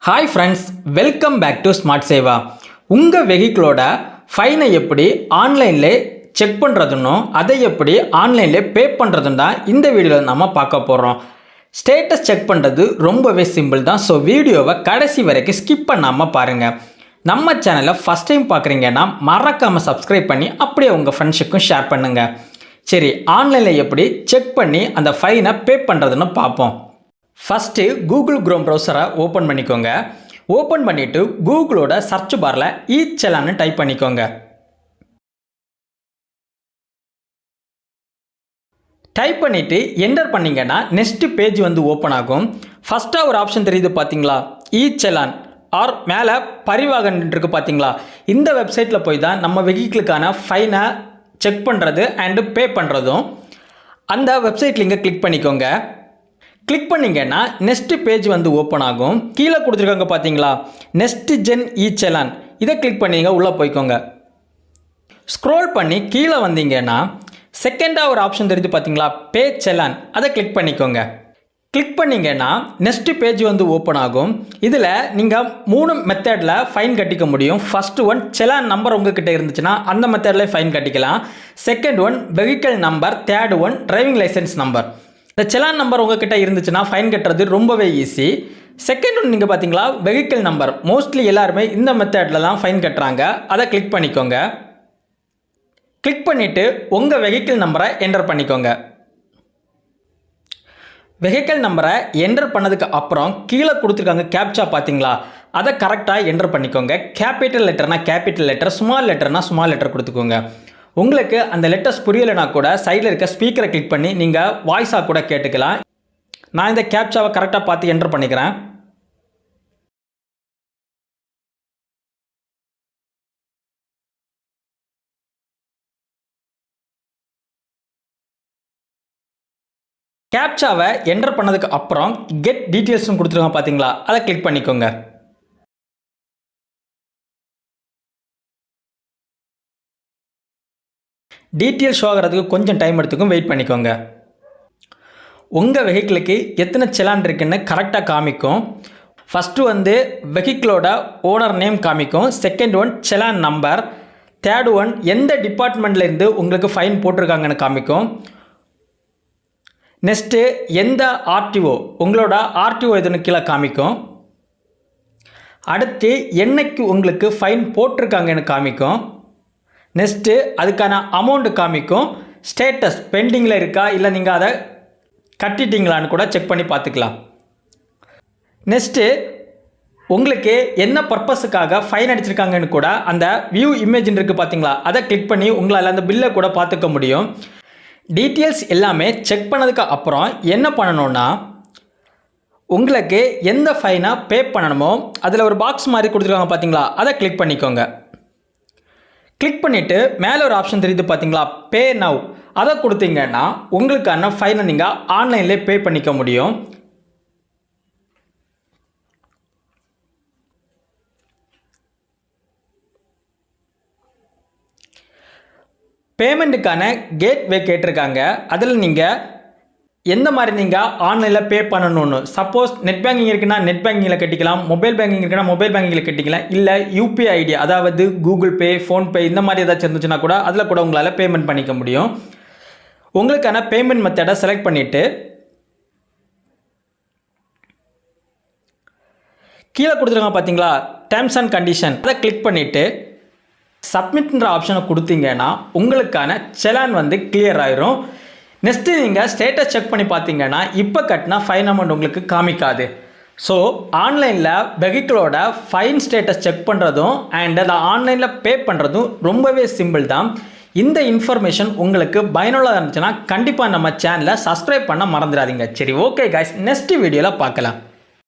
Hi friends, welcome back to smart Seva. உங்கள் வெஹிக்கிளோட ஃபைனை எப்படி ஆன்லைனில் செக் பண்ணுறதுன்னு அதை எப்படி ஆன்லைனில் பே பண்ணுறதுன்னு தான் இந்த வீடியோவில் நம்ம பார்க்க போகிறோம். ஸ்டேட்டஸ் செக் பண்ணுறது ரொம்பவே சிம்பிள் தான். ஸோ வீடியோவை கடைசி வரைக்கும் ஸ்கிப் பண்ணாமல் பாருங்கள். நம்ம சேனலை ஃபஸ்ட் டைம் பார்க்குறீங்கன்னா மறக்காமல் சப்ஸ்கிரைப் பண்ணி அப்படியே உங்கள் ஃப்ரெண்ட்ஸுக்கும் ஷேர் பண்ணுங்கள். சரி, ஆன்லைனில் எப்படி செக் பண்ணி அந்த ஃபைனை பே பண்ணுறதுன்னு பார்ப்போம். ஃபஸ்ட்டு கூகுள் குரோம் ப்ரௌசரை ஓப்பன் பண்ணிக்கோங்க. ஓப்பன் பண்ணிவிட்டு கூகுளோட சர்ச் பாரில் இ-சலான்னு டைப் பண்ணிக்கோங்க. டைப் பண்ணிவிட்டு என்டர் பண்ணிங்கன்னா நெக்ஸ்ட்டு பேஜ் வந்து ஓப்பன் ஆகும். ஃபஸ்ட்டாக ஒரு ஆப்ஷன் தெரியுது பார்த்தீங்களா, இ-சலான் ஆர் மேலே பரிவாகன் இருக்குது பார்த்தீங்களா. இந்த வெப்சைட்டில் போய் தான் நம்ம வெஹிக்கிளுக்கான ஃபைனை செக் பண்ணுறது அண்டு பே பண்ணுறதும். அந்த வெப்சைட் லிங்கை கிளிக் பண்ணிக்கோங்க. கிளிக் பண்ணிங்கன்னா நெக்ஸ்ட் பேஜ் வந்து ஓப்பன் ஆகும். கீழே கொடுத்துருக்காங்க பார்த்தீங்களா, நெக்ஸ்ட் ஜென் இ-சலான், இதை கிளிக் பண்ணிங்க, உள்ளே போய்க்கோங்க. ஸ்க்ரோல் பண்ணி கீழே வந்தீங்கன்னா செகண்டாக ஒரு ஆப்ஷன் தெரியுது பார்த்தீங்களா, பே சலான், அதை கிளிக் பண்ணிக்கோங்க. கிளிக் பண்ணிங்கன்னா நெக்ஸ்ட் பேஜ் வந்து ஓப்பன் ஆகும். இதில் நீங்கள் 3 மெத்தடில் ஃபைன் கட்டிக்க முடியும். ஃபஸ்ட்டு ஒன், சலான் நம்பர் உங்ககிட்ட இருந்துச்சுன்னா அந்த மெத்தடில் ஃபைன் கட்டிக்கலாம். Second one, vehicle number. Third one, driving licence number. இந்த சலான் நம்பர் உங்ககிட்ட இருந்துச்சுன்னா ஃபைன் கட்டுறது ரொம்பவே ஈஸி. செகண்ட் ஒன் நீங்கள் பார்த்தீங்களா, வெஹிக்கிள் நம்பர். மோஸ்ட்லி எல்லாருமே இந்த மெத்தடில் தான் ஃபைன் கட்டுறாங்க. அதை கிளிக் பண்ணிக்கோங்க. கிளிக் பண்ணிவிட்டு உங்கள் வெஹிக்கிள் நம்பரை என்டர் பண்ணிக்கோங்க. வெஹிக்கிள் நம்பரை என்டர் பண்ணதுக்கு அப்புறம் கீழே கொடுத்துருக்காங்க கேப்சா பார்த்தீங்களா, அதை கரெக்டாக என்டர் பண்ணிக்கோங்க. கேபிட்டல் லெட்டர்னா கேபிட்டல் லெட்டர், ஸ்மால் லெட்டர்னா ஸ்மால் லெட்டர் கொடுத்துக்கோங்க. உங்களுக்கு அந்த லெட்டர்ஸ் புரியலைனா கூட சைடில் இருக்க ஸ்பீக்கரை கிளிக் பண்ணி நீங்கள் வாய்ஸாக கூட கேட்டுக்கலாம். நான் இந்த கேப்சாவை கரெக்டாக பார்த்து என்டர் பண்ணிக்கிறேன். கேப்சாவை என்டர் பண்ணதுக்கு அப்புறம் கெட் டீட்டெயில்ஸ்னு கொடுத்துருங்க பார்த்தீங்களா, அதை கிளிக் பண்ணிக்கோங்க. டீட்டெயில் ஷோ ஆகிறதுக்கு கொஞ்சம் டைம் எடுத்துக்கும், வெயிட் பண்ணிக்கோங்க. உங்கள் வெஹிக்கிளுக்கு எத்தனை சலான் இருக்குன்னு கரெக்டாக காமிக்கும். ஃபஸ்ட்டு வந்து வெஹிக்கிளோட ஓனர் நேம் காமிக்கும். Second one, challan number. Third one, எந்த டிபார்ட்மெண்ட்லேருந்து உங்களுக்கு ஃபைன் போட்டிருக்காங்கன்னு காமிக்கும். நெக்ஸ்ட்டு எந்த ஆர்டிஓ, உங்களோட ஆர்டிஓ எதுன்னு கீழே காமிக்கும். அடுத்து என்னைக்கு உங்களுக்கு ஃபைன் போட்டிருக்காங்கன்னு காமிக்கும். நெக்ஸ்ட்டு அதுக்கான அமௌண்ட்டு காமிக்கும். ஸ்டேட்டஸ் பெண்டிங்கில் இருக்கா இல்லை நீங்கள் அதை கட்டிட்டீங்களான்னு கூட செக் பண்ணி பார்த்துக்கலாம். நெக்ஸ்ட்டு உங்களுக்கு என்ன பர்பஸுக்காக ஃபைன் அடிச்சிருக்காங்கன்னு கூட அந்த வியூ இமேஜின் இருக்குது பார்த்தீங்களா, அதை கிளிக் பண்ணி உங்களால் அந்த பில்லை கூட பார்த்துக்க முடியும். டீட்டெயில்ஸ் எல்லாமே செக் பண்ணதுக்கு அப்புறம் என்ன பண்ணணும்னா, உங்களுக்கு எந்த ஃபைனாக பே பண்ணணுமோ அதில் ஒரு பாக்ஸ் மாதிரி கொடுத்துருக்காங்க பார்த்தீங்களா, அதை கிளிக் பண்ணிக்கோங்க. கிளிக் பண்ணிவிட்டு மேலே ஒரு ஆப்ஷன் தெரியுது பார்த்தீங்களா, பே நவ், அதை கொடுத்தீங்கன்னா உங்களுக்கான ஃபைனை நீங்கள் ஆன்லைன்லேயே பே பண்ணிக்க முடியும். பேமெண்ட்டுக்கான கேட்வே கேட்டிருக்காங்க. அதில் நீங்கள் எந்த மாதிரி நீங்கள் ஆன்லைனில் பே பண்ணணும்னு, சப்போஸ் நெட் பேங்கிங் இருக்குன்னா நெட் பேங்கிங்கில் கட்டிக்கலாம், மொபைல் பேங்கிங் இருக்குன்னா மொபைல் பேங்கிங்கில் கட்டிக்கலாம், இல்லை யூபிஐ ஐடி அதாவது கூகுள் பே, ஃபோன்பே இந்த மாதிரி ஏதாச்சும் இருந்துச்சுன்னா கூட அதில் கூட உங்களால் பேமெண்ட் பண்ணிக்க முடியும். உங்களுக்கான பேமெண்ட் மெத்தடை செலக்ட் பண்ணிவிட்டு கீழே கொடுத்துருங்க பார்த்தீங்களா, டேர்ம்ஸ் அண்ட் கண்டிஷன், அதை கிளிக் பண்ணிவிட்டு சப்மிட்ன்ற ஆப்ஷனை கொடுத்தீங்கன்னா உங்களுக்கான சலான் வந்து கிளியர் ஆயிரும். நெக்ஸ்ட்டு நீங்கள் ஸ்டேட்டஸ் செக் பண்ணி பார்த்தீங்கன்னா இப்போ கட்டினா ஃபைன் அமௌண்ட் உங்களுக்கு காமிக்காது. ஸோ ஆன்லைனில் வெஹிக்கிளோட ஃபைன் ஸ்டேட்டஸ் செக் பண்ணுறதும் அண்ட் அதை ஆன்லைனில் பே பண்ணுறதும் ரொம்பவே சிம்பிள் தான். இந்த இன்ஃபர்மேஷன் உங்களுக்கு பயனுள்ளதாக இருந்துச்சுன்னா கண்டிப்பாக நம்ம சேனலை சப்ஸ்கிரைப் பண்ண மறந்துடாதீங்க. சரி, ஓகே காய்ஸ், நெக்ஸ்ட் வீடியோவில் பார்க்கலாம்.